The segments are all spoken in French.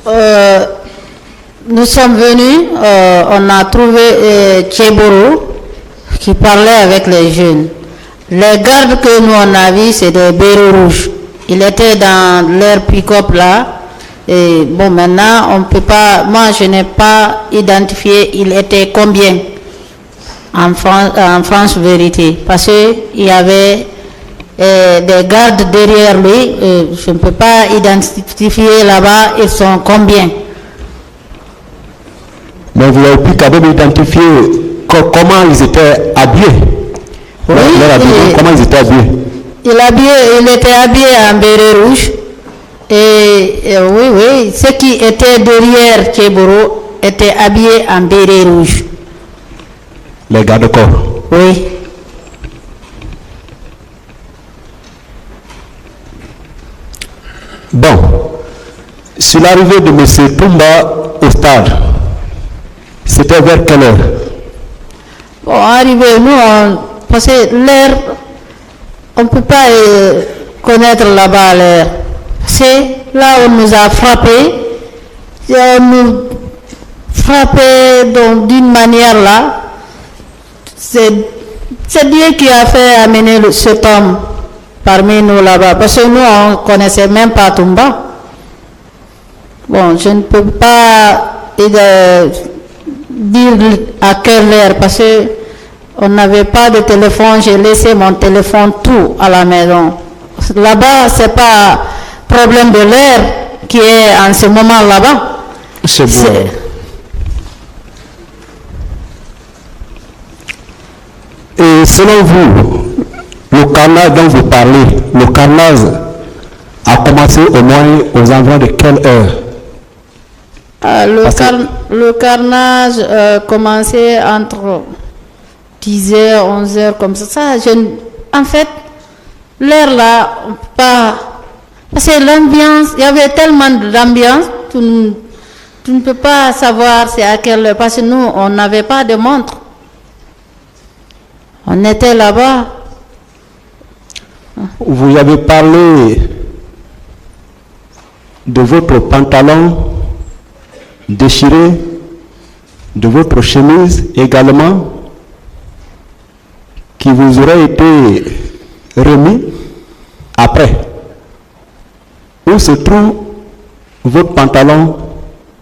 Nous sommes venus, on a trouvé Tchéboro qui parlait avec les jeunes. Les gardes que nous on a vus, c'est des bérets rouges. Il était dans leur pick-up là. Et bon, maintenant, on ne peut pas, moi je n'ai pas identifié, il était combien en France vérité. Parce qu'il y avait des gardes derrière lui, je ne peux pas identifier là-bas, ils sont combien. Mais vous avez pu quand même identifier comment ils étaient habillés. Oui, comment ils étaient habillés. Il était habillé en béret rouge. Et oui, ceux qui étaient derrière Tchéboro étaient habillés en béret rouge. Les gardes-corps. Oui. Bon, sur l'arrivée de M. Toumba au stade, c'était vers quelle heure? Bon, arrivé, nous, parce que l'heure, on ne peut pas connaître là-bas l'heure. C'est là où on nous a frappé. On nous frappé d'une manière là. C'est Dieu qui a fait amener cet homme parmi nous là-bas. Parce que nous, on ne connaissait même pas Toumba. Bon, je ne peux pas dire à quelle heure parce qu'on n'avait pas de téléphone. J'ai laissé mon téléphone tout à la maison. Là-bas, ce n'est pas problème de l'heure qui est en ce moment là-bas. C'est bon. Et selon vous, le carnage dont vous parlez, le carnage a commencé au moins aux environs de quelle heure? Le carnage commençait entre 10h, 11h, comme ça. En fait, l'heure là, pas... Parce que l'ambiance, il y avait tellement d'ambiance, tu ne peux pas savoir c'est à quelle heure. Parce que nous, on n'avait pas de montre. On était là-bas. Vous avez parlé de votre pantalon déchiré, de votre chemise également, qui vous aurait été remis après. Où se trouve votre pantalon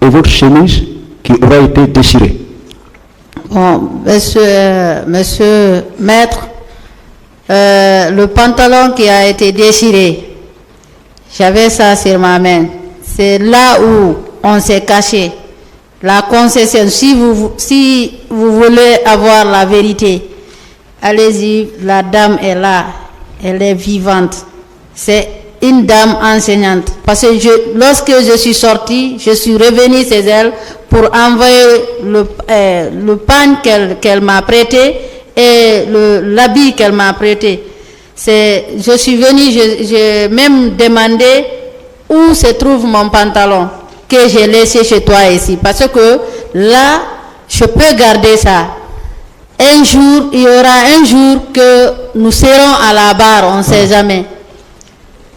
et votre chemise qui auraient été déchirés? Bon, monsieur maître, le pantalon qui a été déchiré, j'avais ça sur ma main. C'est là où on s'est caché. La concession, si vous voulez avoir la vérité, allez-y, la dame est là, elle est vivante. C'est une dame enseignante. Parce que lorsque je suis sortie, je suis revenue chez elle pour envoyer le pain qu'elle m'a prêté et l'habit qu'elle m'a prêté. Je suis venue, j'ai même demandé où se trouve mon pantalon que j'ai laissé chez toi ici. Parce que là, je peux garder ça. Un jour, il y aura un jour que nous serons à la barre, on ne sait jamais.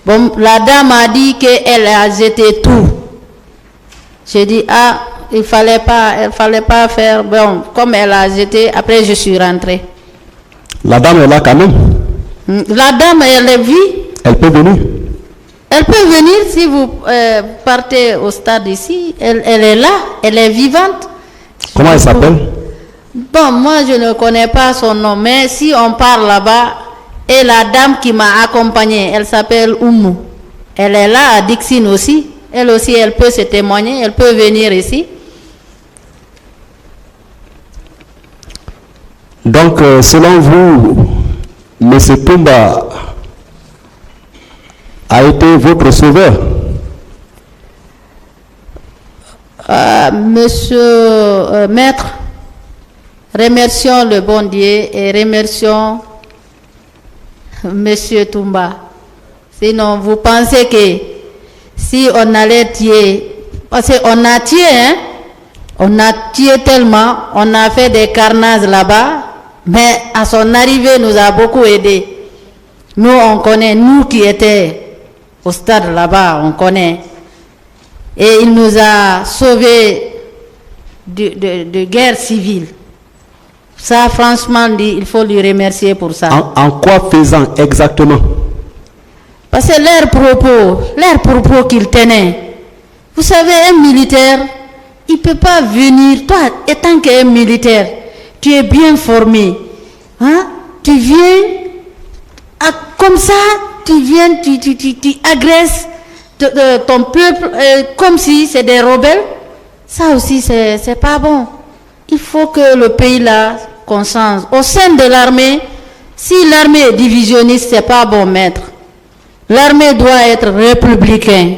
Bon, la dame a dit qu'elle a jeté tout. J'ai dit, elle fallait pas faire, bon, comme elle a jeté, après je suis rentrée. La dame est là quand même? La dame, elle est vie. Elle peut venir? Elle peut venir si vous partez au stade ici. Elle est là, elle est vivante. Comment elle s'appelle? Bon, moi je ne connais pas son nom, mais si on part là-bas, et la dame qui m'a accompagnée, elle s'appelle Oumou. Elle est là à Dixine aussi. Elle aussi, elle peut se témoigner, elle peut venir ici. Donc, selon vous, M. Toumba a été votre sauveur? Monsieur Maître, remercions le bon Dieu et remercions Monsieur Toumba. Sinon, vous pensez que si on allait tuer, parce qu'on a tué, hein, on a tué tellement, on a fait des carnages là-bas, mais à son arrivée, nous a beaucoup aidé. Nous, on connaît, nous qui étions au stade là-bas, on connaît. Et il nous a sauvés de guerre civile. Ça, franchement, il faut lui remercier pour ça. En quoi faisant exactement? Parce que leurs propos qu'il tenait. Vous savez, un militaire, il ne peut pas venir. Toi, étant qu'un militaire, tu es bien formé. Hein? Tu viens, comme ça, tu agresses ton peuple comme si c'est des rebelles. Ça aussi, c'est pas bon. Il faut que le pays là, qu'on change. Au sein de l'armée, si l'armée est divisionniste, c'est pas bon, maître. L'armée doit être républicaine.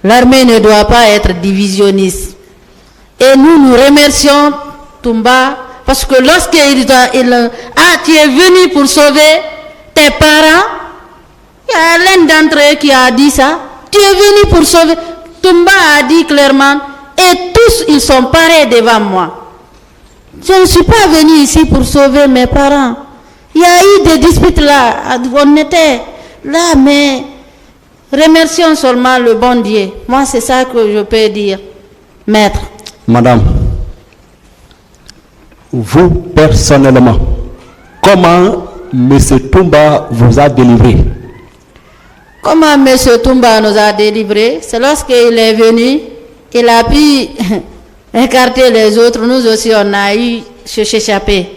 L'armée ne doit pas être divisionniste. Et nous remercions Toumba parce que lorsqu'il tu es venu pour sauver tes parents, il y a l'un d'entre eux qui a dit ça. Tu es venu pour sauver. Toumba a dit clairement, et tous ils sont parés devant moi. Je ne suis pas venu ici pour sauver mes parents. Il y a eu des disputes là, on était là, mais remercions seulement le bon Dieu. Moi, c'est ça que je peux dire, maître. Madame, vous personnellement, comment M. Toumba vous a délivré? Comment M. Toumba nous a délivrés? C'est lorsqu'il est venu, il a pu écarter les autres. Nous aussi, on a eu s'échapper.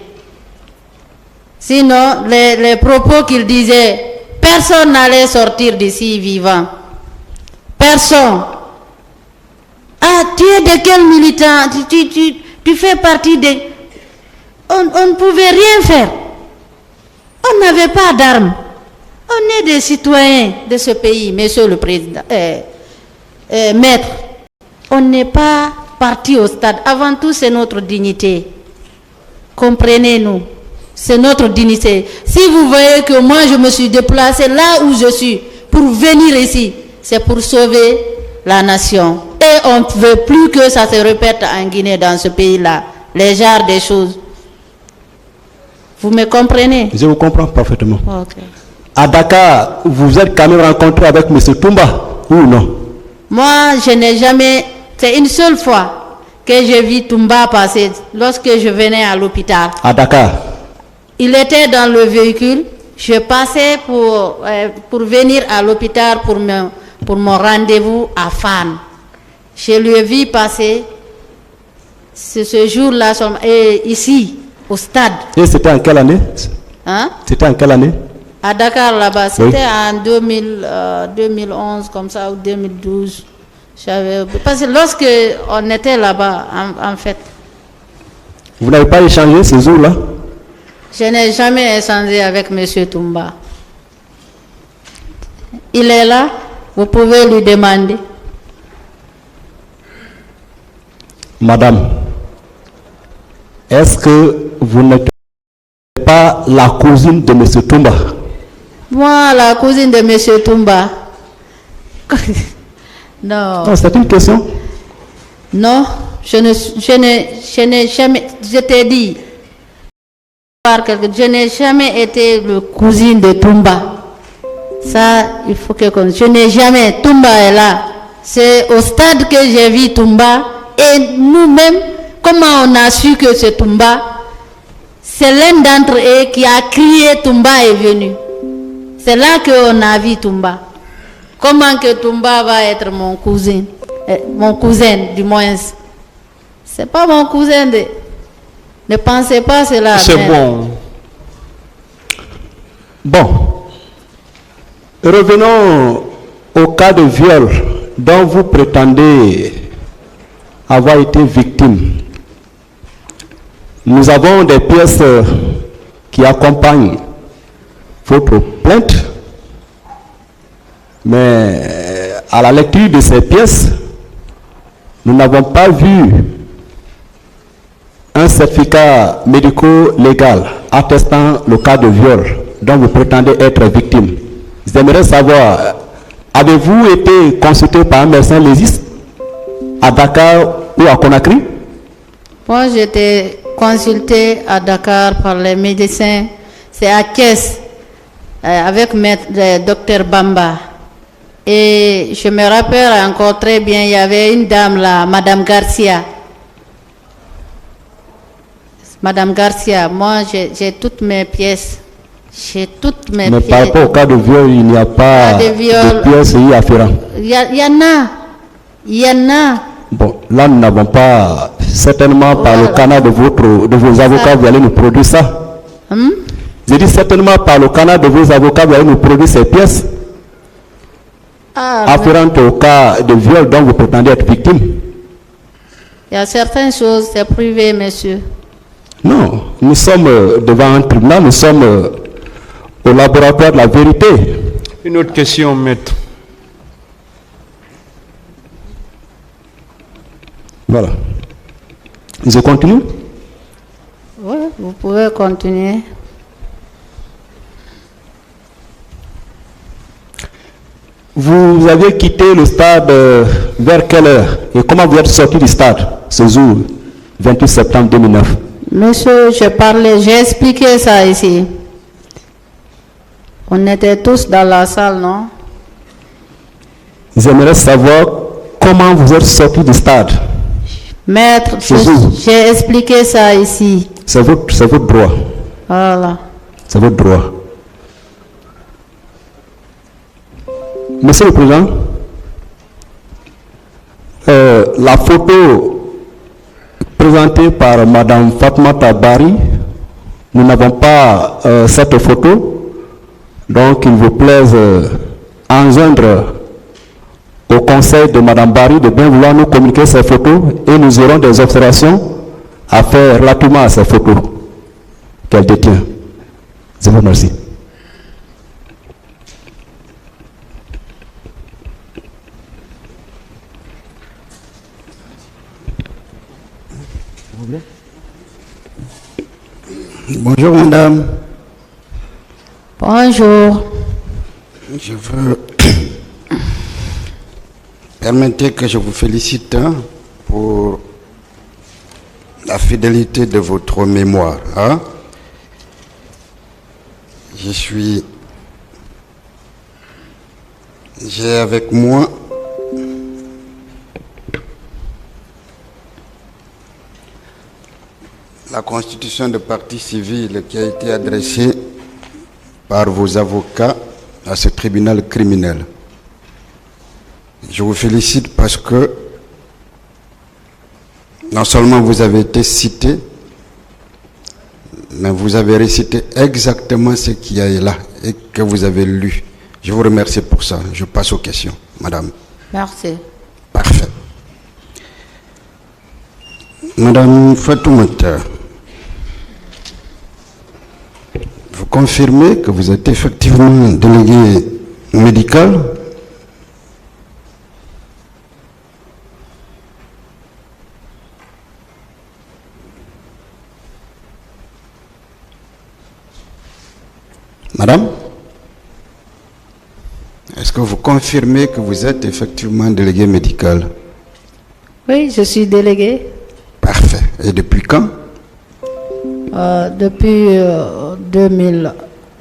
Sinon, les propos qu'il disait, personne n'allait sortir d'ici vivant. Personne. Ah, tu es de quel militant? Tu fais partie de... On ne pouvait rien faire. On n'avait pas d'armes. On est des citoyens de ce pays, monsieur le président, maître. On n'est pas parti au stade. Avant tout, c'est notre dignité. Comprenez-nous. C'est notre dignité. Si vous voyez que moi, je me suis déplacé là où je suis pour venir ici, c'est pour sauver la nation. Et on ne veut plus que ça se répète en Guinée, dans ce pays-là. Les genres des choses. Vous me comprenez? Je vous comprends parfaitement. Okay. À Dakar, vous êtes quand même rencontré avec M. Toumba, ou non? Moi, je n'ai jamais... C'est une seule fois que j'ai vu Toumba passer, lorsque je venais à l'hôpital. À Dakar? Il était dans le véhicule. Je passais pour venir à l'hôpital pour mon rendez-vous à Fan. Je lui ai vu passer ce jour-là, ici, au stade. Et c'était en quelle année? Hein? C'était en quelle année? À Dakar, là-bas. C'était en 2011, comme ça, ou 2012. Parce que lorsque on était là-bas, en fait. Vous n'avez pas échangé ce jour-là? Je n'ai jamais échangé avec M. Toumba. Il est là, vous pouvez lui demander. Madame, est-ce que vous n'êtes pas la cousine de M. Toumba? Moi, la cousine de M. Toumba. Non. Non, c'est une question. Non, je n'ai jamais, je t'ai dit, je n'ai jamais été le cousine de Toumba. Ça, il faut que je n'ai jamais. Toumba est là. C'est au stade que j'ai vu Toumba. Et nous-mêmes, comment on a su que c'est Toumba? C'est l'un d'entre eux qui a crié Toumba est venu. C'est là qu'on a vu Toumba. Comment que Toumba va être mon cousin? Mon cousin, du moins. C'est pas mon cousin. Ne pensez pas cela. C'est bon. Bon. Revenons au cas de viol dont vous prétendez avoir été victime. Nous avons des pièces qui accompagnent votre plainte, mais à la lecture de ces pièces, nous n'avons pas vu un certificat médico-légal attestant le cas de viol dont vous prétendez être victime. J'aimerais savoir, avez-vous été consulté par un médecin légiste à Dakar ou à Conakry? Moi, j'étais consulté à Dakar par les médecins. C'est à Thiès, avec le docteur Bamba. Et je me rappelle encore très bien, il y avait une dame là, Madame Garcia. Madame Garcia, moi j'ai toutes mes pièces. J'ai toutes mes Mais pièces. par rapport au cas de viol, il n'y a pas de viol. de pièces afférentes. Il y en a. Il y en a. Bon, là, nous n'avons pas, certainement par le Voilà. canal de vos avocats, vous allez nous produire ça. J'ai dit certainement par le canal de vos avocats, vous allez nous produire ces pièces Ah, afférentes au cas de viol dont vous prétendez être victime. il y a certaines choses, c'est privé, monsieur. Non, nous sommes devant un tribunal, nous sommes au laboratoire de la vérité. Une autre question, maître. Voilà. Je continue. Oui, vous pouvez continuer. Vous aviez quitté le stade vers quelle heure et comment vous êtes sorti du stade ce jour, 28 septembre 2009? Monsieur, j'ai expliqué ça ici. On était tous dans la salle, non? J'aimerais savoir comment vous êtes sorti du stade. Maître, vous. j'ai expliqué ça ici. C'est votre droit. Voilà. C'est votre droit. Monsieur le Président, la photo présentée par Madame Fatmata Bari, nous n'avons pas cette photo, donc il vous plaise enjoindre au conseil de Madame Bari de bien vouloir nous communiquer ces photos et nous aurons des observations à faire relativement à ces photos qu'elle détient. Je vous remercie. Bonjour madame. Bonjour. Je veux permettez que je vous félicite pour la fidélité de votre mémoire. J'ai avec moi la constitution de partie civile qui a été adressée par vos avocats à ce tribunal criminel. Je vous félicite parce que non seulement vous avez été cité, mais vous avez récité exactement ce qu'il y a là et que vous avez lu. Je vous remercie pour ça. Je passe aux questions, madame. Merci. Parfait. Madame Fatoumata, vous confirmez que vous êtes effectivement délégué médical? Madame, est-ce que vous confirmez que vous êtes effectivement délégué médical? Oui, je suis délégué. Parfait. Et depuis quand? Depuis 2000.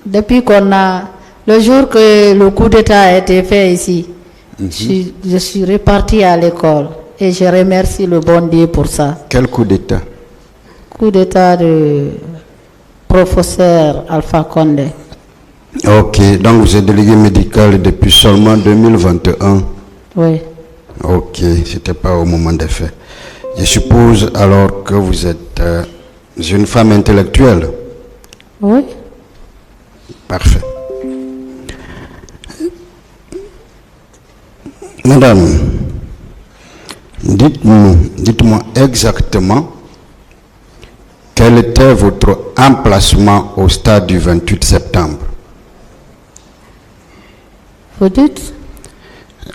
Depuis qu'on a... Le jour que le coup d'État a été fait ici, je suis reparti à l'école. Et je remercie le bon Dieu pour ça. Quel coup d'État? Coup d'État de professeur Alpha Condé. Ok, donc vous êtes délégué médical depuis seulement 2021. Oui. Ok, c'était pas au moment des faits. Je suppose alors que vous êtes une femme intellectuelle. Oui. Parfait. Madame, dites-moi exactement quel était votre emplacement au stade du 28 septembre. Vous dites?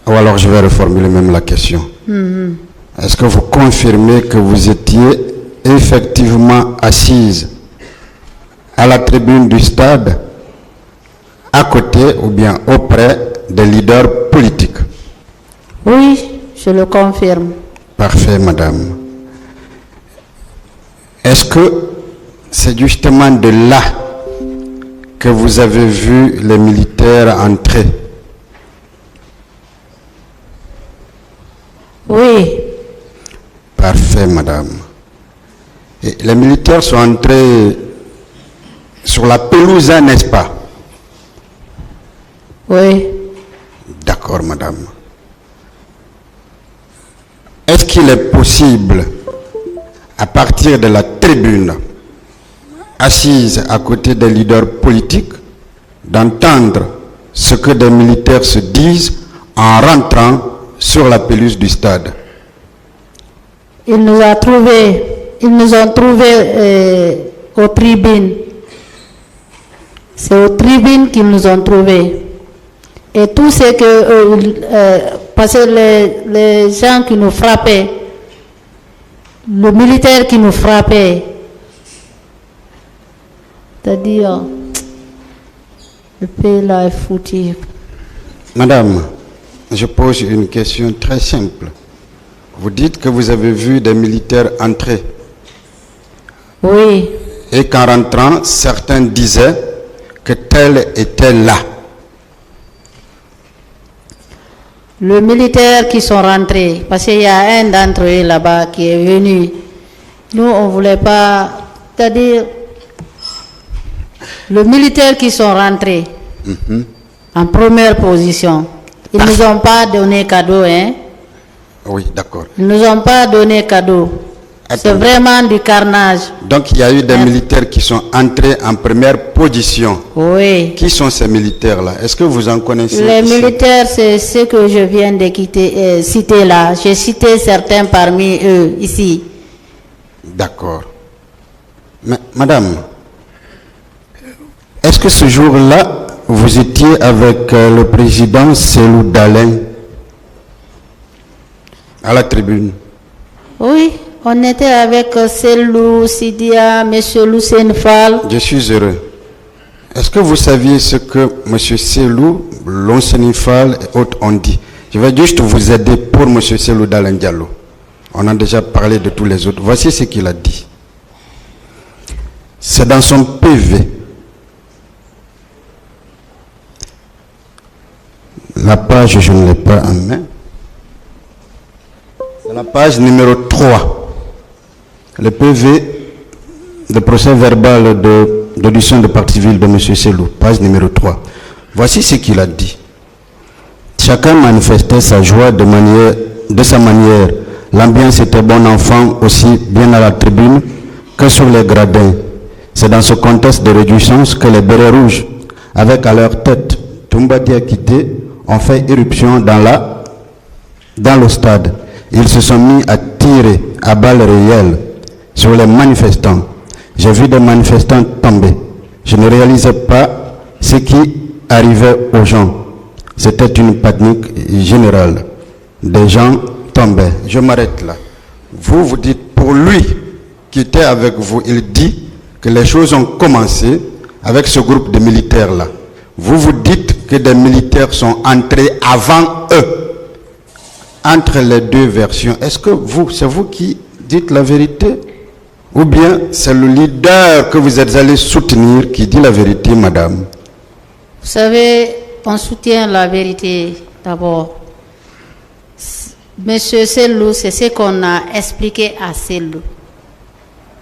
Ou alors je vais reformuler même la question. Est-ce que vous confirmez que vous étiez effectivement assise à la tribune du stade, à côté ou bien auprès des leaders politiques? Oui, je le confirme. Parfait, madame. Est-ce que c'est justement de là que vous avez vu les militaires entrer? Oui, Parfait, madame. Et les militaires sont entrés sur la pelouse, hein, n'est-ce pas? oui. D'accord, madame. Est-ce qu'il est possible, à partir de la tribune, assise à côté des leaders politiques, d'entendre ce que des militaires se disent en rentrant sur la pelouse du stade? Ils nous ont trouvés aux tribunes. C'est aux tribunes qu'ils nous ont trouvés. Et tout ce que, parce que les gens qui nous frappaient, le militaire qui nous frappait, c'est-à-dire, le pays là est foutu. Madame, je pose une question très simple. Vous dites que vous avez vu des militaires entrer Oui, et qu'en rentrant, certains disaient que tel était là. le militaire qui sont rentrés, parce qu'il y a un d'entre eux là-bas qui est venu. Nous, on ne voulait pas, c'est-à-dire, le militaire qui sont rentrés en première position, ils ne nous ont pas donné cadeau, hein. Oui, d'accord. Ils ne nous ont pas donné cadeau. C'est Attendez. vraiment du carnage. Donc il y a eu des militaires qui sont entrés en première position. Oui. Qui sont ces militaires-là? Est-ce que vous en connaissez? Les ici? militaires, c'est ce que je viens de citer là. J'ai cité certains parmi eux ici. D'accord. Mais, madame, est-ce que ce jour-là, vous étiez avec le président Selou Dalein à la tribune? Oui, on était avec Selou, Sidia, M. Lucien Fall. Je suis heureux. Est-ce que vous saviez ce que M. Selou, Lonsenifal et autres ont dit? Je vais juste vous aider pour M. Selou Dalein Diallo. On a déjà parlé de tous les autres. Voici ce qu'il a dit. C'est dans son PV. La page, je ne l'ai pas en main. C'est la page numéro 3. Le PV, le procès verbal d'audition de partie civile de M. Selou, page numéro 3. Voici ce qu'il a dit. Chacun manifestait sa joie de sa manière. L'ambiance était bon enfant aussi bien à la tribune que sur les gradins. C'est dans ce contexte de réjouissance que les bérets rouges, avec à leur tête Toumba Diakité, ont fait éruption dans le stade. Ils se sont mis à tirer à balles réelles sur les manifestants. J'ai vu des manifestants tomber. Je ne réalisais pas ce qui arrivait aux gens. C'était une panique générale. Des gens tombaient. Je m'arrête là. Vous dites, pour lui qui était avec vous, il dit que les choses ont commencé avec ce groupe de militaires-là. Vous dites que des militaires sont entrés avant eux. Entre les deux versions, est-ce que c'est vous qui dites la vérité? Ou bien c'est le leader que vous êtes allé soutenir qui dit la vérité, madame? Vous savez, on soutient la vérité d'abord. Monsieur Selou, c'est ce qu'on a expliqué à Selou.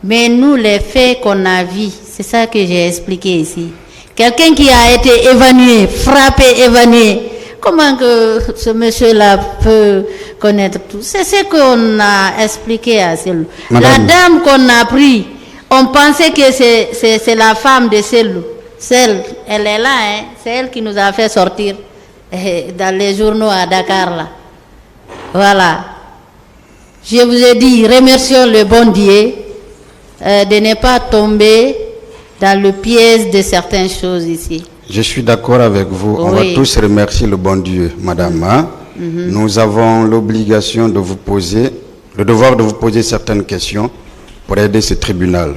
Mais nous, les faits qu'on a vus, c'est ça que j'ai expliqué ici. Quelqu'un qui a été évanoui, frappé, évanoui, comment que ce monsieur-là peut connaître tout? C'est ce qu'on a expliqué à Selou. La dame qu'on a pris, on pensait que c'est la femme de Selou. Elle est là, hein? C'est elle qui nous a fait sortir dans les journaux à Dakar, là. Voilà. Je vous ai dit, remercions le bon Dieu de ne pas tomber dans le piège de certaines choses ici. Je suis d'accord avec vous. Oui. On va tous remercier le bon Dieu, madame. Hein? Nous avons l'obligation de vous poser, le devoir de vous poser certaines questions pour aider ce tribunal.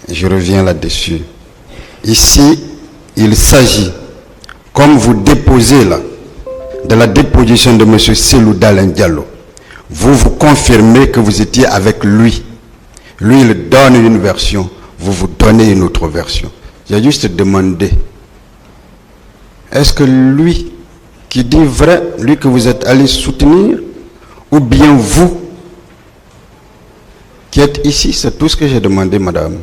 Je reviens là-dessus. Ici, il s'agit, comme vous déposez là, de la déposition de M. Selou Dalein Diallo. Vous confirmez que vous étiez avec lui. Lui, il donne une version. Vous donnez une autre version. J'ai juste demandé, est-ce que lui qui dit vrai, lui que vous êtes allé soutenir, ou bien vous qui êtes ici? C'est tout ce que j'ai demandé, madame.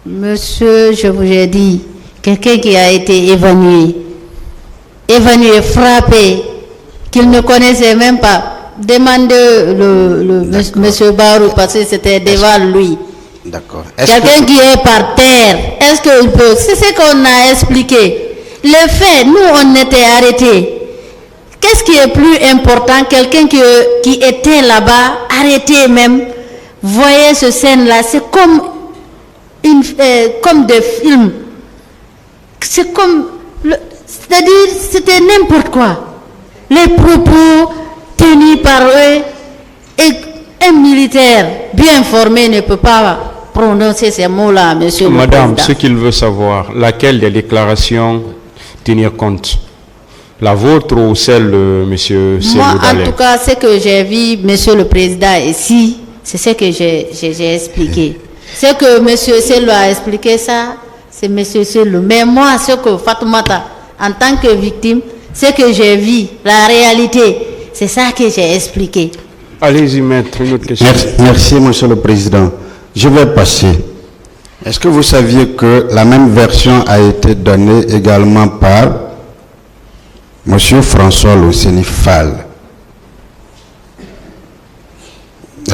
Monsieur, je vous ai dit, quelqu'un qui a été évanoui, frappé, qu'il ne connaissait même pas. Demandez monsieur Barou parce que c'était devant lui. D'accord. Quelqu'un qui est par terre, est-ce qu'il peut? C'est ce qu'on a expliqué. Le fait, nous on était arrêtés. Qu'est-ce qui est plus important? Quelqu'un qui était là-bas, arrêté même. Voyez ce scène-là, c'est comme comme des films. C'est comme, c'est-à-dire, c'était n'importe quoi. Les propos tenus par eux, et un militaire bien formé ne peut pas prononcer ces mots-là, monsieur le Madame, Président. ce qu'il veut savoir, laquelle des déclarations tenir compte? La vôtre ou celle de monsieur Moi, en Seloudalé? tout cas, ce que j'ai vu, monsieur le Président, ici, c'est ce que j'ai expliqué. Ce que monsieur Selou a expliqué, ça, c'est monsieur Selou. Mais moi, ce que Fatoumata, en tant que victime, ce que j'ai vu, la réalité, c'est ça que j'ai expliqué. Allez-y, maître, une autre question. Merci, monsieur le président. Je vais passer. Est-ce que vous saviez que la même version a été donnée également par monsieur François Loseni Fall?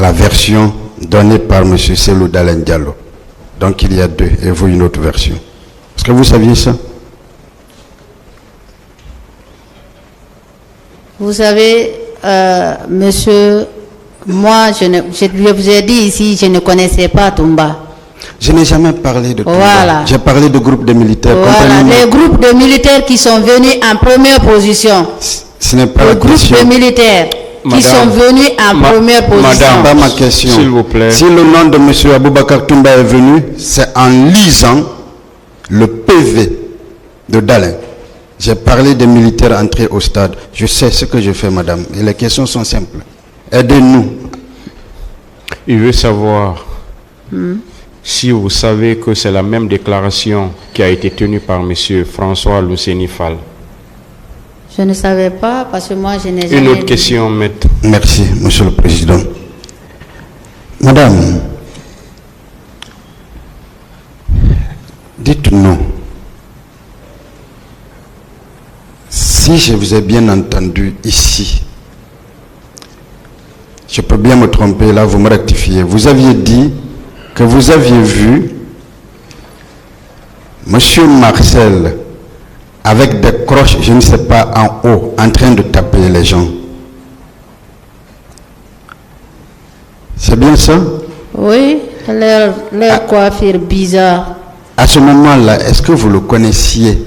La version donnée par monsieur Selou Dalen Diallo. Donc il y a deux, et vous une autre version. Est-ce que vous saviez ça? Vous savez, monsieur, moi, je vous ai dit ici, je ne connaissais pas Toumba. Je n'ai jamais parlé de tout. Voilà. J'ai parlé de groupes de militaires. Voilà, Comprenez-moi. les groupes de militaires qui sont venus en première position. Ce n'est pas Les la groupes question. de militaires qui Madame, sont venus en première position. C'est pas ma question. S'il vous plaît. Si le nom de M. Aboubakar Toumba est venu, c'est en lisant le PV de Dalen. J'ai parlé des militaires entrés au stade. Je sais ce que je fais, madame. Et les questions sont simples. Aidez-nous. Il veut savoir si vous savez que c'est la même déclaration qui a été tenue par monsieur François Loseni Fall. Je ne savais pas parce que moi, je n'ai jamais Une autre vu. question, maître. Merci, monsieur le président. Madame, dites-nous, si je vous ai bien entendu ici, je peux bien me tromper, là vous me rectifiez, vous aviez dit que vous aviez vu monsieur Marcel avec des croches, je ne sais pas, en haut, en train de taper les gens. C'est bien ça? Oui, leur coiffure bizarre. À ce moment-là, est-ce que vous le connaissiez?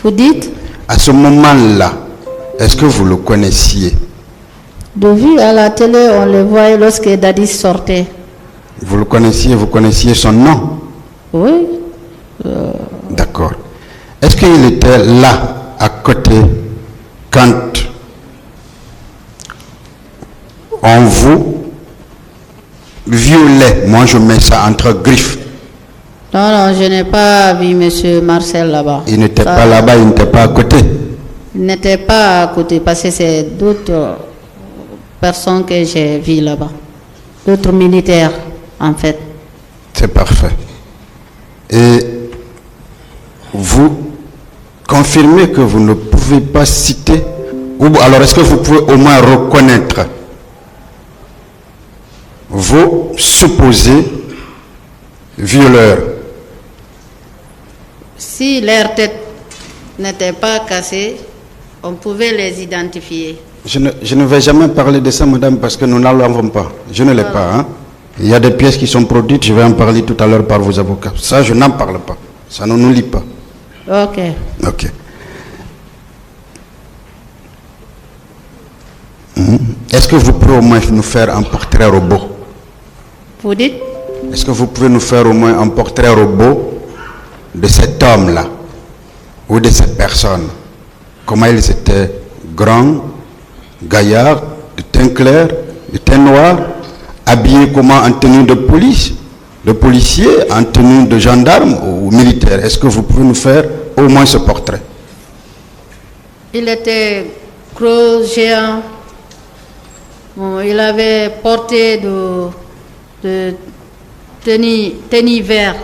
Vous dites? À ce moment-là, est-ce que vous le connaissiez? De vue à la télé, on le voyait lorsque Dadis sortait. Vous le connaissiez, vous connaissiez son nom? Oui. D'accord. Est-ce qu'il était là, à côté, quand on vous violait? Moi, je mets ça entre griffes. Non, non, je n'ai pas vu monsieur Marcel là-bas. Il n'était Ça, pas là-bas, il n'était pas à côté. Il n'était pas à côté parce que c'est d'autres personnes que j'ai vues là-bas. D'autres militaires, en fait. C'est parfait. Et vous confirmez que vous ne pouvez pas citer, ou alors est-ce que vous pouvez au moins reconnaître vos supposés violeurs? Si leur tête n'était pas cassée, on pouvait les identifier. Je ne vais jamais parler de ça, madame, parce que nous n'en l'avons pas. Je ne l'ai pas. Hein. Il y a des pièces qui sont produites, je vais en parler tout à l'heure par vos avocats. Ça, je n'en parle pas. Ça ne nous lie pas. Ok. Ok. Est-ce que vous pouvez au moins nous faire un portrait robot? Vous dites? Est-ce que vous pouvez nous faire au moins un portrait robot de cet homme-là ou de cette personne? Comment ils étaient grands, gaillards, de teint clair, de teint noir, habillés comment en tenue de police, de policier, en tenue de gendarme ou militaire? Est-ce que vous pouvez nous faire au moins ce portrait? Il était gros géant. Bon, il avait porté de tenue vert.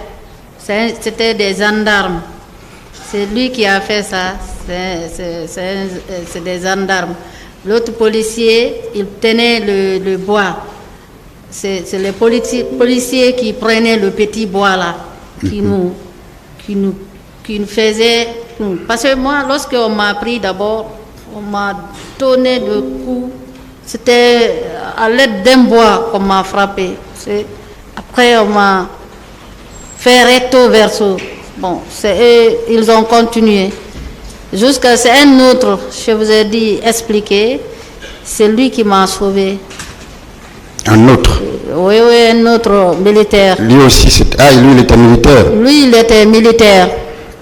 C'était des gendarmes. C'est lui qui a fait ça. C'est des gendarmes. L'autre policier, il tenait le bois. C'est les policiers qui prenaient le petit bois là, qui nous faisaient. Parce que moi, lorsqu'on m'a pris d'abord, on m'a donné le coup. C'était à l'aide d'un bois qu'on m'a frappé. Après, on m'a fait recto verso. Bon, ils ont continué. Jusqu'à c'est un autre, je vous ai dit, expliqué, c'est lui qui m'a sauvé. Un autre? Oui, un autre militaire. Lui aussi, lui, il était militaire? Lui, il était militaire.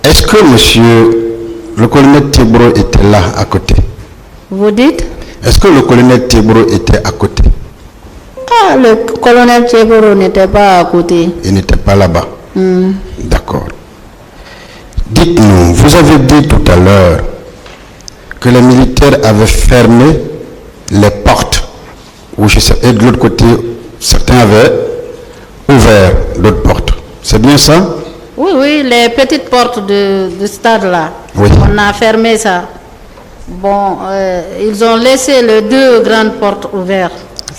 Est-ce que monsieur le colonel Tebro était là, à côté? Vous dites? Est-ce que le colonel Tebro était à côté? Ah, le colonel Tebro n'était pas à côté. Il n'était pas là-bas. D'accord. Dites-nous, vous avez dit tout à l'heure que les militaires avaient fermé les portes, et de l'autre côté, certains avaient ouvert d'autres portes. C'est bien ça? Oui, les petites portes du stade là. Oui. On a fermé ça. Bon, ils ont laissé les deux grandes portes ouvertes.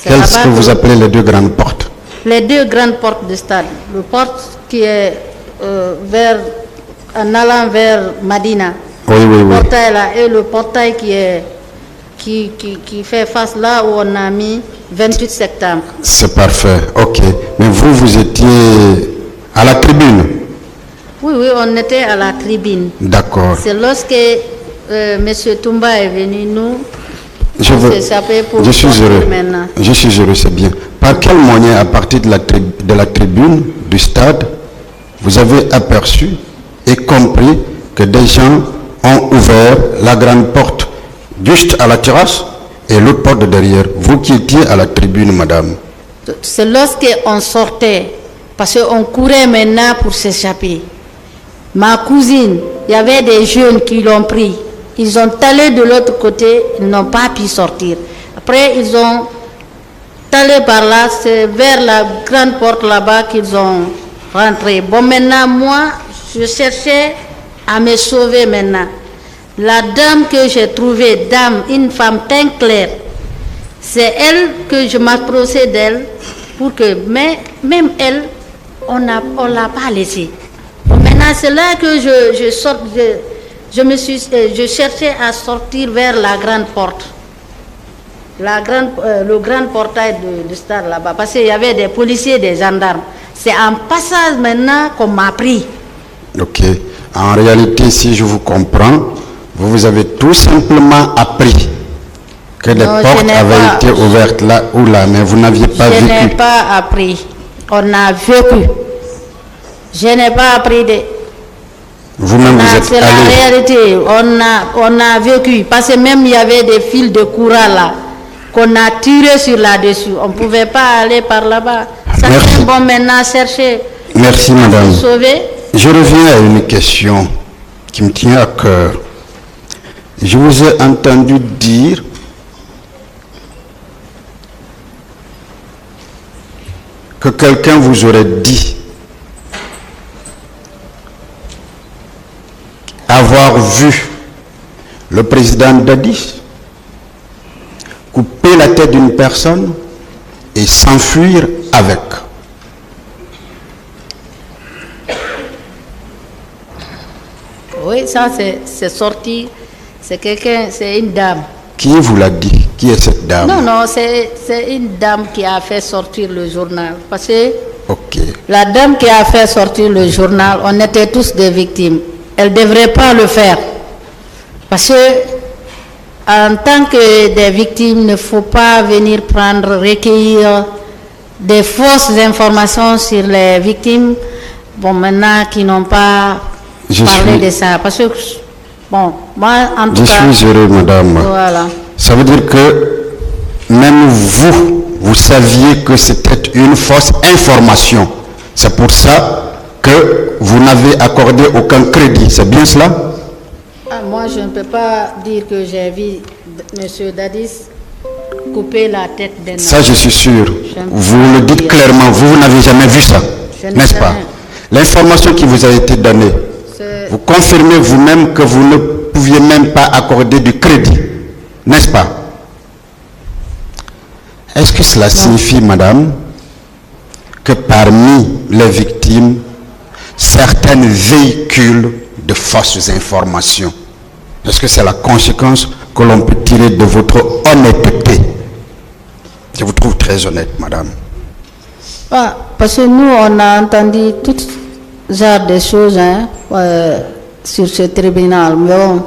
Qu'est-ce que vous appelez les deux grandes portes? Les deux grandes portes du stade. La porte qui est en allant vers Madina. Oui. Le portail là, et le portail qui fait face là où on a mis 28 septembre. C'est parfait, ok. Mais vous étiez à la tribune? Oui, on était à la tribune. D'accord. C'est lorsque M. Toumba est venu nous. Je suis heureux. Maintenant. Je suis heureux, c'est bien. Par quel moyen, à partir de la tribune du stade, vous avez aperçu et compris que des gens ont ouvert la grande porte juste à la terrasse et l'autre porte de derrière? Vous qui étiez à la tribune, madame. C'est lorsqu'on sortait, parce qu'on courait maintenant pour s'échapper. Ma cousine, il y avait des jeunes qui l'ont pris. Ils ont allé de l'autre côté, ils n'ont pas pu sortir. Après, ils ont allé par là, c'est vers la grande porte là-bas qu'ils ont rentré. Bon, maintenant, moi, je cherchais à me sauver maintenant. La dame que j'ai trouvée, une femme teint clair, c'est elle que je m'approchais d'elle pour que, mais même elle, on l'a pas laissée. Bon, maintenant, c'est là que je sors. Je cherchais à sortir vers la grande porte. Le grand portail du stade là-bas. Parce qu'il y avait des policiers, des gendarmes. C'est en passage maintenant qu'on m'a pris. Ok. En réalité, si je vous comprends, vous avez tout simplement appris que les portes avaient été ouvertes là ou là, mais vous n'aviez pas vécu. Je n'ai pas appris. On a vécu. Je n'ai pas appris de... Vous-même, vous êtes C'est la réalité. On a vécu. Parce que même il y avait des fils de courant là qu'on a tiré sur là-dessus. On ne pouvait pas aller par là-bas. Certains vont maintenant chercher. Merci, madame. Sauver. Je reviens à une question qui me tient à cœur. Je vous ai entendu dire que quelqu'un vous aurait dit avoir vu le président Dadis couper la tête d'une personne et s'enfuir avec. Oui, ça c'est sorti. C'est quelqu'un, c'est une dame. Qui vous l'a dit? Qui est cette dame? Non, c'est une dame qui a fait sortir le journal. Parce que Ok. la dame qui a fait sortir le journal, on était tous des victimes. Elle ne devrait pas le faire. Parce que en tant que des victimes, il ne faut pas venir recueillir des fausses informations sur les victimes. Bon, maintenant, qui n'ont pas parlé de ça. Parce que, bon, moi, en tout cas... Je suis heureux, madame. Voilà. Ça veut dire que même vous saviez que c'était une fausse information. C'est pour ça que vous n'avez accordé aucun crédit. C'est bien cela? Moi, je ne peux pas dire que j'ai vu Monsieur Dadis couper la tête d'un homme. Ça, je suis sûr. Vous le dites clairement, vous n'avez jamais vu ça, n'est-ce pas? L'information qui vous a été donnée, vous confirmez vous-même que vous ne pouviez même pas accorder du crédit, n'est-ce pas? Est-ce que cela signifie, madame, que parmi les victimes, certaines véhiculent de fausses informations? Est-ce que c'est la conséquence que l'on peut tirer de votre honnêteté? Je vous trouve très honnête, madame. Ah, parce que nous, on a entendu tout genre de choses sur ce tribunal. Mais bon,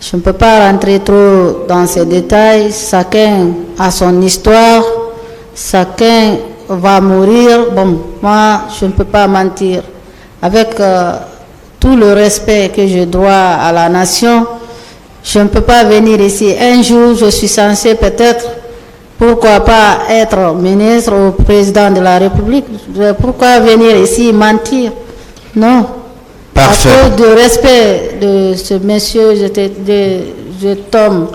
je ne peux pas rentrer trop dans ces détails. Chacun a son histoire. Chacun va mourir. Bon, moi, je ne peux pas mentir. Avec tout le respect que je dois à la nation, je ne peux pas venir ici. Un jour, je suis censé peut-être, pourquoi pas être ministre ou président de la République. Pourquoi venir ici mentir? Non. Parfait. À cause du respect de ce monsieur, cet homme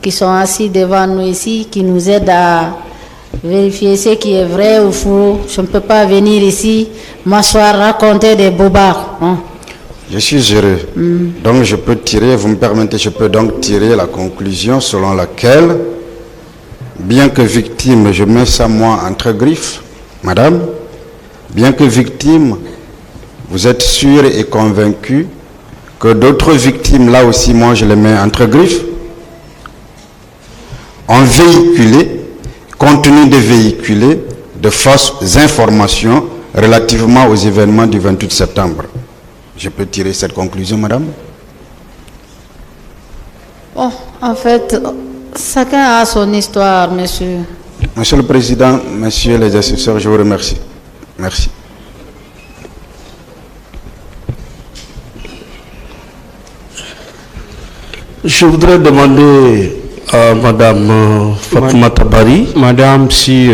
qui sont assis devant nous ici, qui nous aident à vérifier ce qui est vrai ou faux. Je ne peux pas venir ici, m'asseoir, raconter des bobards. Hein. Je suis heureux. Donc je peux tirer, vous me permettez, je peux donc tirer la conclusion selon laquelle, bien que victime, je mets ça moi entre griffes, madame, bien que victime, vous êtes sûr et convaincu que d'autres victimes, là aussi moi je les mets entre griffes, ont véhiculé, continue de véhiculer de fausses informations relativement aux événements du 28 septembre. Je peux tirer cette conclusion, madame? Bon, en fait, chacun a son histoire, monsieur. Monsieur le Président, messieurs les assesseurs, je vous remercie. Merci. Je voudrais demander à madame Fatoumata Bari. Madame, si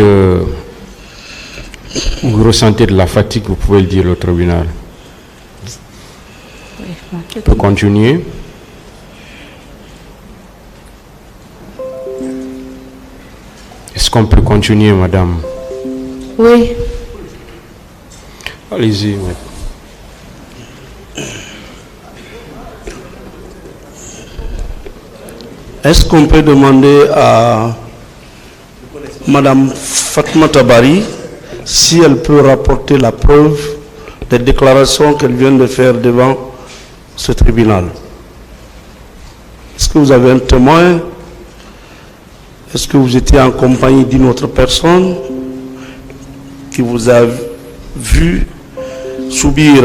vous ressentez de la fatigue, vous pouvez le dire au tribunal. On peut continuer. Est-ce qu'on peut continuer, madame? Oui. Allez-y. Est-ce qu'on peut demander à madame Fatoumata Bari si elle peut rapporter la preuve des déclarations qu'elle vient de faire devant ce tribunal? Est-ce que vous avez un témoin? Est-ce que vous étiez en compagnie d'une autre personne qui vous a vu subir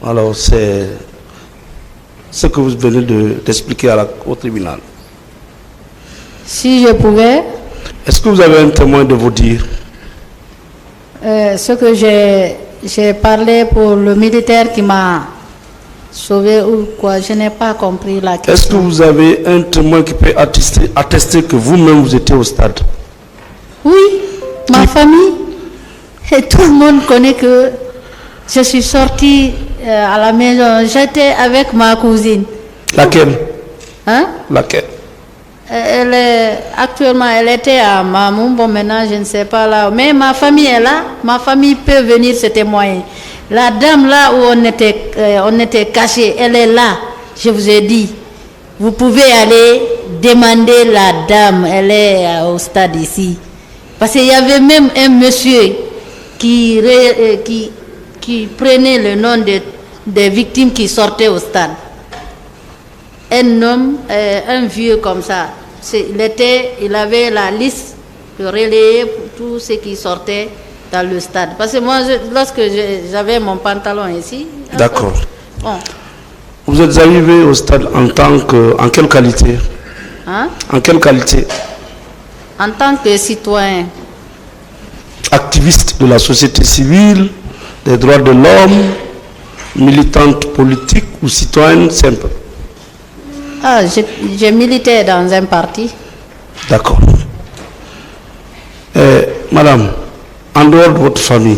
alors c'est ce que vous venez d'expliquer au tribunal? Si je pouvais. Est-ce que vous avez un témoin de vous dire? Ce que j'ai parlé pour le militaire qui m'a sauvé ou quoi, je n'ai pas compris la question. Est-ce que vous avez un témoin qui peut attester que vous-même vous étiez au stade? Oui, ma famille. Et tout le monde connaît que je suis sortie à la maison. J'étais avec ma cousine. Laquelle? Hein? Laquelle? Actuellement, elle était à Mamou. Bon, maintenant, je ne sais pas là. Mais ma famille est là. Ma famille peut venir se témoigner. La dame là où on était caché, elle est là. Je vous ai dit. Vous pouvez aller demander la dame. Elle est au stade ici. Parce qu'il y avait même un monsieur qui prenait le nom des victimes qui sortaient au stade. Un homme, un vieux comme ça. Il avait la liste de relayer pour tous ceux qui sortaient dans le stade. Parce que moi, lorsque j'avais mon pantalon ici... D'accord. Bon. Vous êtes arrivé au stade en quelle qualité? Hein? En quelle qualité? En tant que citoyen. Activiste de la société civile, des droits de l'homme, militante politique ou citoyenne simple? Ah, j'ai milité dans un parti. D'accord. Madame, en dehors de votre famille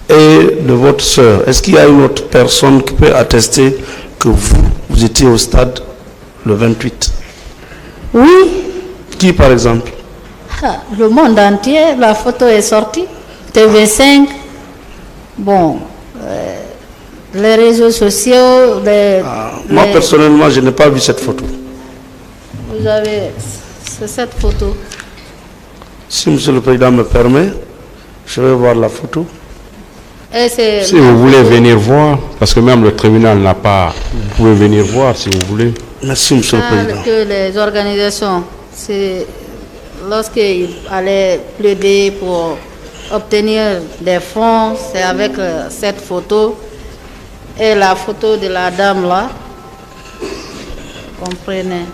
et de votre soeur, est-ce qu'il y a une autre personne qui peut attester que vous étiez au stade le 28? Oui, Qui par exemple? le monde entier, la photo est sortie. TV5, bon, les réseaux sociaux, Moi personnellement, je n'ai pas vu cette photo. vous avez, c'est cette photo. Si Monsieur le Président me permet, je vais voir la photo. Et c'est Si vous voulez venir voir, parce que même le tribunal n'a pas, vous pouvez venir voir si vous voulez. Merci Monsieur le Président. que les organisations, c'est lorsqu'ils allaient plaider pour obtenir des fonds, c'est avec cette photo et la photo de la dame là, comprenez.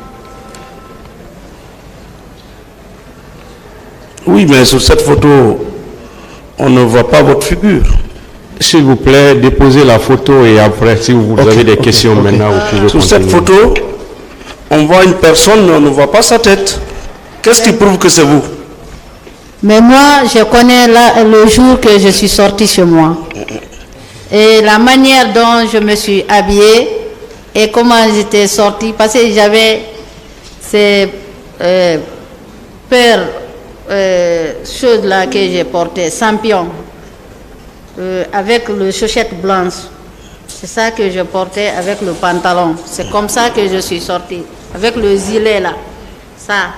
Oui, mais sur cette photo, on ne voit pas votre figure. S'il vous plaît, déposez la photo et après, si vous avez des questions maintenant, vous pouvez Sur cette continuer. photo, on voit une personne, mais on ne voit pas sa tête. Qu'est-ce qui prouve que c'est vous? Mais moi, je connais le jour que je suis sortie chez moi. Et la manière dont je me suis habillée et comment j'étais sortie, parce que j'avais ces paires choses-là que j'ai portées, Sampion, avec le chaussette blanche. C'est ça que je portais avec le pantalon. C'est comme ça que je suis sortie, avec le gilet là. Ça.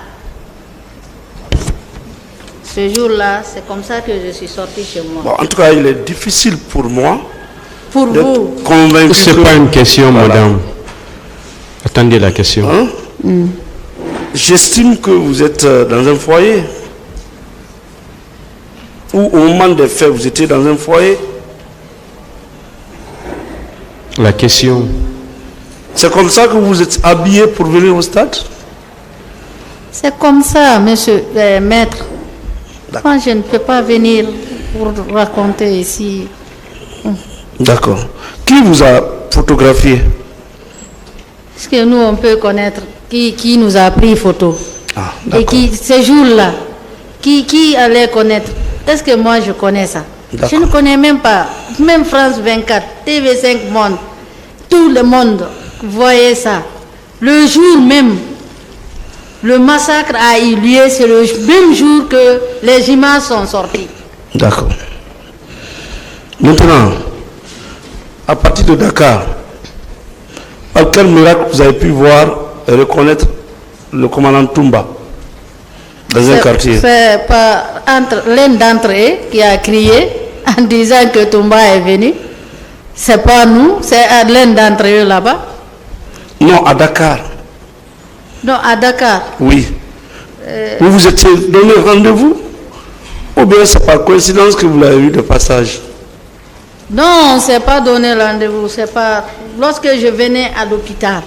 Ce jour-là, c'est comme ça que je suis sortie chez moi. Bon, en tout cas, il est difficile pour moi Pour vous, d'être convaincu Ce n'est que... pas une question, Voilà. madame. Attendez la question. Hein? J'estime que vous êtes dans un foyer. Ou au moment des faits, vous étiez dans un foyer. La question. C'est comme ça que vous êtes habillé pour venir au stade? c'est comme ça, monsieur maître. D'accord. Moi, je ne peux pas venir pour raconter ici. D'accord. Qui vous a photographié? Parce que nous, on peut connaître qui nous a pris photo. Ah, Et d'accord. qui, ces jours-là, qui allait connaître? Est-ce que moi, je connais ça? D'accord. Je ne connais même pas. Même France 24, TV5 Monde, tout le monde voyait ça. Le jour même, le massacre a eu lieu, c'est le même jour que les images sont sorties. D'accord. Maintenant, à partir de Dakar, par quel miracle vous avez pu voir et reconnaître le commandant Toumba dans un quartier? C'est pas l'un d'entre eux qui a crié en disant que Toumba est venu. C'est pas nous, c'est l'un d'entre eux là-bas. Non, à Dakar. Non, à Dakar. Oui. Vous vous étiez donné rendez-vous? Ou bien c'est par coïncidence que vous l'avez vu de passage? Non, on ne s'est pas donné rendez-vous. C'est pas. Lorsque je venais à l'hôpital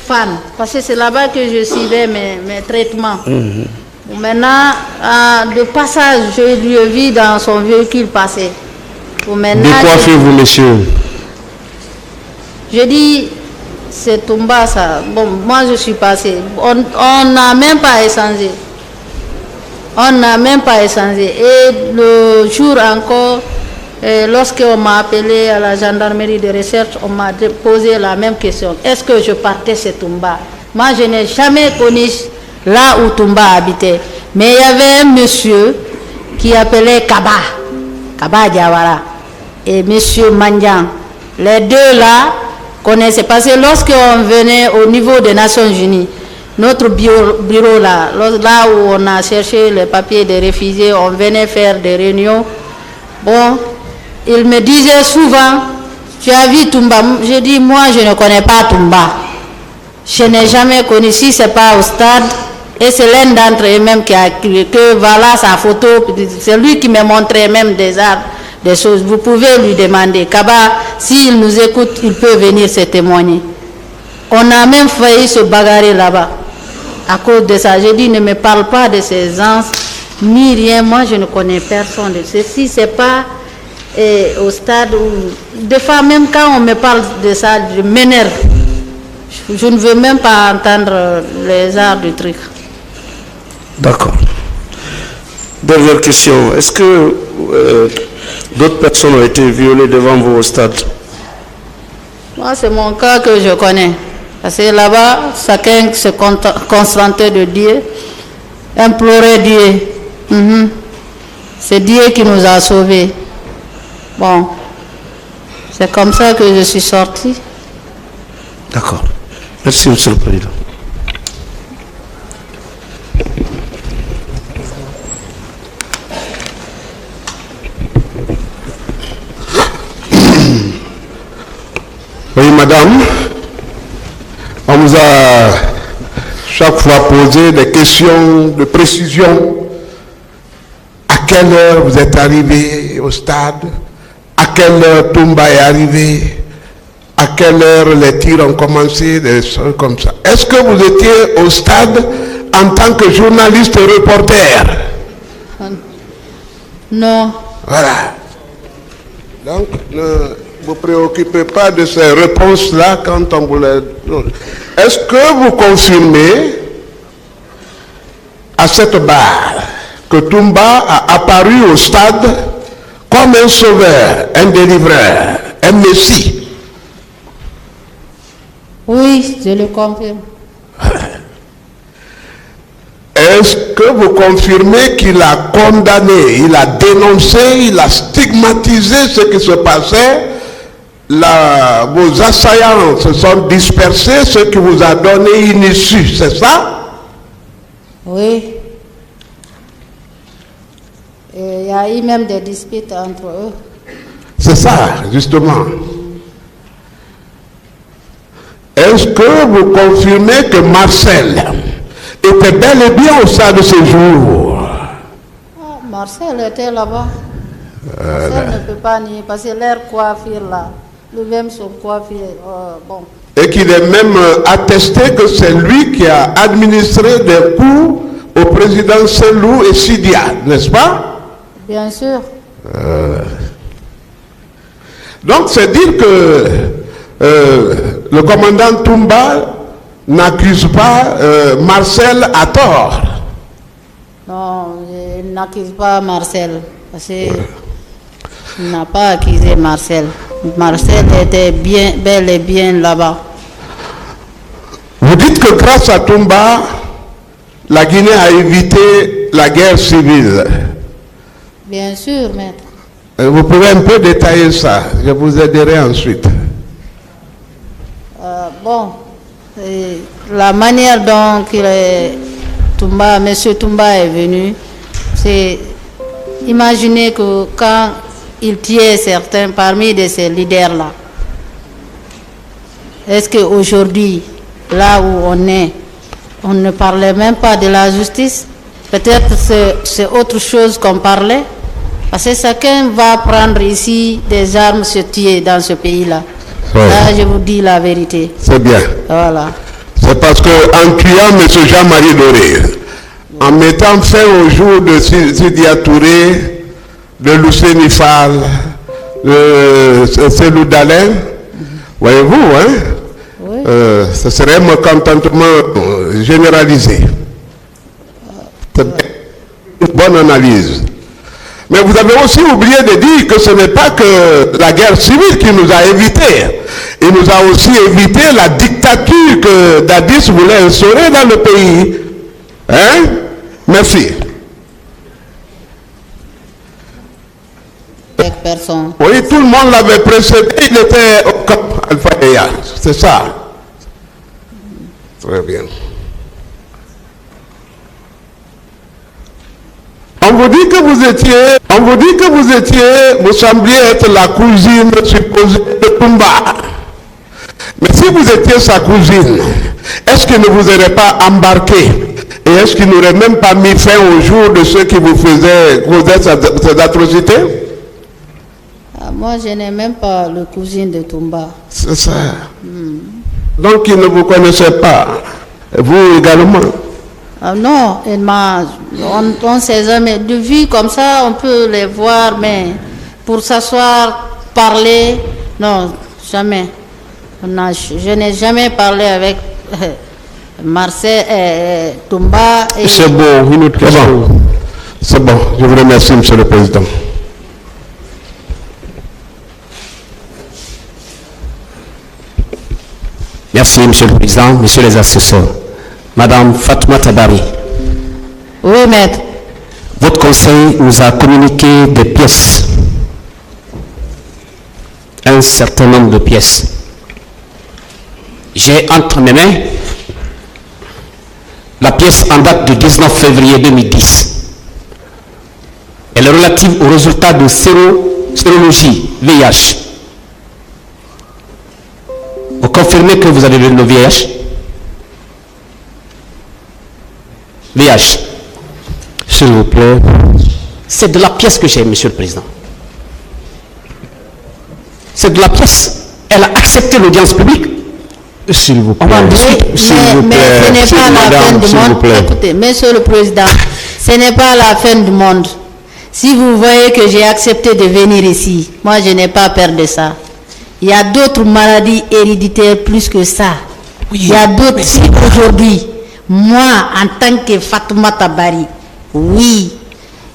Fan, parce que c'est là-bas que je suivais mes traitements. Maintenant, de passage, je lui ai vu dans son véhicule passer. Décoiffez-vous, monsieur. Je dis, c'est Toumba ça. Bon, moi je suis passé. On n'a même pas échangé. On n'a même pas échangé. Et le jour encore, lorsqu'on m'a appelé à la gendarmerie de recherche, on m'a posé la même question. Est-ce que je partais chez Toumba? Moi, je n'ai jamais connu là où Toumba habitait. Mais il y avait un monsieur qui appelait Kaba Diawara, et monsieur Mandian. Les deux là connaissaient. Parce que lorsqu'on venait au niveau des Nations Unies, notre bureau là où on a cherché les papiers des réfugiés, on venait faire des réunions. Bon, il me disait souvent, tu as vu Toumba? Je dis, moi je ne connais pas Toumba. Je n'ai jamais connu, si ce n'est pas au stade. Et c'est l'un d'entre eux même qui a crié que voilà sa photo. C'est lui qui me montrait même des arbres, des choses. Vous pouvez lui demander. Kaba, s'il nous écoute, il peut venir se témoigner. On a même failli se bagarrer là-bas à cause de ça. J'ai dit, ne me parle pas de ces gens, ni rien. Moi, je ne connais personne de ceci. C'est pas au stade où... Des fois, même quand on me parle de ça, je m'énerve. Je ne veux même pas entendre les arts du truc. D'accord. Dernière question. Est-ce que d'autres personnes ont été violées devant vous au stade? Moi, c'est mon cas que je connais. Parce que là-bas, chacun se concentrait de Dieu, implorait Dieu. C'est Dieu qui nous a sauvés. Bon, c'est comme ça que je suis sortie. D'accord. Merci, Monsieur le Président. Oui, madame, on nous a chaque fois posé des questions de précision. À quelle heure vous êtes arrivé au stade? À quelle heure Toumba est arrivé? À quelle heure les tirs ont commencé? Des choses comme ça. Est-ce que vous étiez au stade en tant que journaliste et reporter? Non. Voilà. Donc, ne vous préoccupez pas de ces réponses-là quand on vous les donne. Est-ce que vous confirmez à cette barre que Toumba a apparu au stade comme un sauveur, un délivreur, un messie? Oui, je le confirme. Est-ce que vous confirmez qu'il a condamné, il a dénoncé, il a stigmatisé ce qui se passait? Vos assaillants se sont dispersés, ce qui vous a donné une issue, c'est ça? Oui. Et il y a eu même des disputes entre eux. C'est ça, justement. Est-ce que vous confirmez que Marcel était bel et bien au sein de ce jour? Ah, Marcel était là-bas. Marcel ne peut pas nier parce que leur coiffure là, lui-même son coiffure, bon. Et qu'il est même attesté que c'est lui qui a administré des coups au président Selou et Sidia, n'est-ce pas? Bien sûr. Donc c'est dire que le commandant Toumba n'accuse pas Marcel à tort. Non, il n'accuse pas Marcel parce qu'il n'a pas accusé Marcel. Marcel était bel et bien là-bas. Vous dites que grâce à Toumba, la Guinée a évité la guerre civile. Bien sûr, maître. Vous pouvez un peu détailler ça, je vous aiderai ensuite. Bon, la manière dont M. Toumba est venu, c'est imaginer que quand il tuait certains parmi de ces leaders-là, est-ce qu'aujourd'hui, là où on est, on ne parlait même pas de la justice? Peut-être c'est autre chose qu'on parlait. Parce que chacun va prendre ici des armes se tuer dans ce pays-là. Ouais. Là, je vous dis la vérité. C'est bien. Voilà. C'est parce qu'en tuant M. Jean-Marie Doré, en mettant fin au jour de Sidia Touré, de Luceni Fall, de Selou Dalin, voyez-vous, hein? Oui. Ce serait un mécontentement généralisé. C'est une bonne analyse. Mais vous avez aussi oublié de dire que ce n'est pas que la guerre civile qui nous a évités. Il nous a aussi évité la dictature que Dadis voulait instaurer dans le pays. Hein? Merci. Avec personne. Oui, tout le monde l'avait précédé, il était au camp Alpha Eya. C'est ça. Très bien. On vous dit que vous sembliez être la cousine supposée de Toumba. Mais si vous étiez sa cousine, est-ce qu'il ne vous aurait pas embarqué? Et est-ce qu'il n'aurait même pas mis fin au jour de ceux qui vous faisaient ces atrocités? Moi, je n'ai même pas le cousin de Toumba. C'est ça. Donc il ne vous connaissait pas. Vous également. Non, on ne sait jamais. De vue comme ça, on peut les voir, mais pour s'asseoir, parler, non, jamais. Je n'ai jamais parlé avec Marcel et Toumba. C'est bon, une autre question. C'est bon, je vous remercie, Monsieur le Président. Merci, Monsieur le Président, Messieurs les assesseurs. Madame Fatouma Tabari, Oui, maître. votre conseil nous a communiqué des pièces, un certain nombre de pièces. J'ai entre mes mains la pièce en date du 19 février 2010. Elle est relative au résultat de sérologie VIH. Vous confirmez que vous avez le VIH? VIH. S'il vous plaît. C'est de la pièce que j'ai, Monsieur le Président. C'est de la pièce. Elle a accepté l'audience publique. S'il vous plaît. Mais ce n'est pas la fin du monde. Écoutez, Monsieur le Président, ce n'est pas la fin du monde. Si vous voyez que j'ai accepté de venir ici, moi je n'ai pas peur de ça. Il y a d'autres maladies héréditaires plus que ça. Oui, il y a d'autres. Si aujourd'hui, moi en tant que Fatouma Tabari, oui,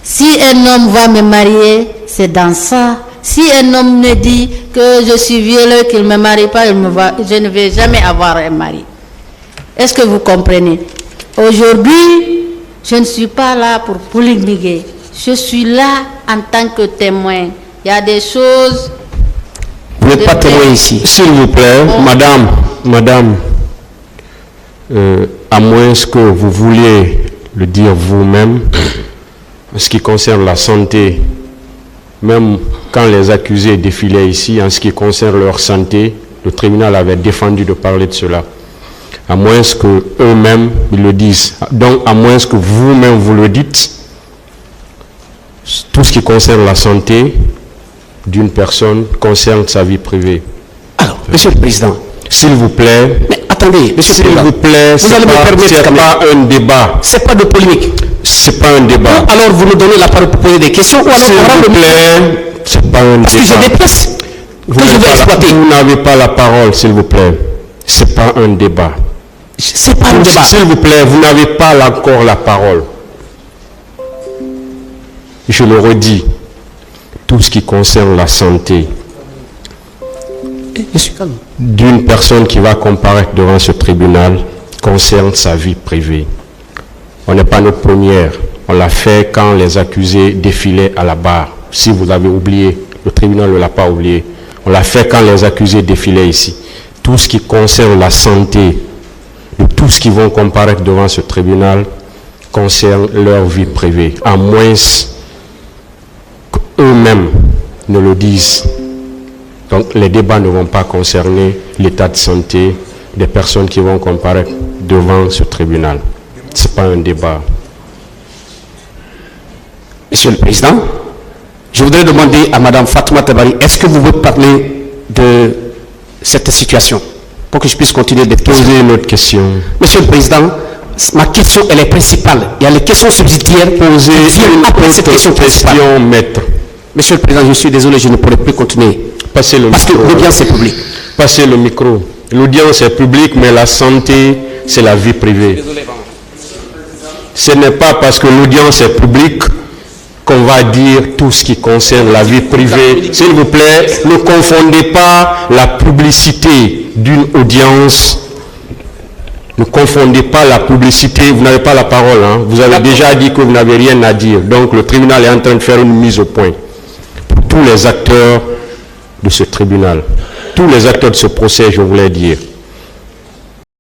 si un homme va me marier, c'est dans ça. Si un homme me dit que je suis violeux, qu'il ne me marie pas, je ne vais jamais avoir un mari. Est-ce que vous comprenez? Aujourd'hui, je ne suis pas là pour polémiquer. Je suis là en tant que témoin. Il y a des choses... Vous n'êtes pas témoin ici. S'il vous plaît, madame, à moins que vous vouliez le dire vous-même, en ce qui concerne la santé, même quand les accusés défilaient ici, en ce qui concerne leur santé, le tribunal avait défendu de parler de cela. À moins que eux-mêmes ils le disent. Donc, à moins que vous-même vous le dites, tout ce qui concerne la santé d'une personne concerne sa vie privée. Alors, Monsieur le Président. S'il vous plaît. Mais attendez, Monsieur le Président. S'il vous plaît, vous allez me permettre. C'est pas un débat. C'est pas de polémique. C'est pas un débat. Ou alors vous nous donnez la parole pour poser des questions, ou alors S'il vous plaît, c'est pas un débat. Parce que j'ai des pièces que je vais exploiter. Vous n'avez pas la parole, s'il vous plaît. C'est pas un débat. C'est pas un débat. S'il vous plaît, vous n'avez pas encore la parole. Je le redis, tout ce qui concerne la santé Je suis calme. d'une personne qui va comparaître devant ce tribunal concerne sa vie privée. On n'est pas notre première. On l'a fait quand les accusés défilaient à la barre. Si vous avez oublié, le tribunal ne l'a pas oublié. On l'a fait quand les accusés défilaient ici. Tout ce qui concerne la santé de tous qui vont comparaître devant ce tribunal concerne leur vie privée, à moins qu'eux-mêmes ne le disent. Donc les débats ne vont pas concerner l'état de santé des personnes qui vont comparaître devant ce tribunal. Ce n'est pas un débat. Monsieur le Président, je voudrais demander à Madame Fatouma Tabari, est-ce que vous pouvez parler de cette situation pour que je puisse continuer d'être Posez une autre question. Monsieur le Président, ma question elle est principale. Il y a les questions subsidiaires. Posez une après cette question principale. question, maître. Monsieur le Président, je suis désolé, je ne pourrai plus continuer. Passez le Parce que micro. l'audience est publique. Passez le micro. L'audience est publique, mais la santé, c'est la vie privée. Ce n'est pas parce que l'audience est publique qu'on va dire tout ce qui concerne la vie privée. S'il vous plaît, ne confondez pas la publicité d'une audience. Ne confondez pas la publicité. Vous n'avez pas la parole. Hein. Vous avez déjà dit que vous n'avez rien à dire. Donc le tribunal est en train de faire une mise au point. Pour tous les acteurs de ce tribunal, tous les acteurs de ce procès, je voulais dire.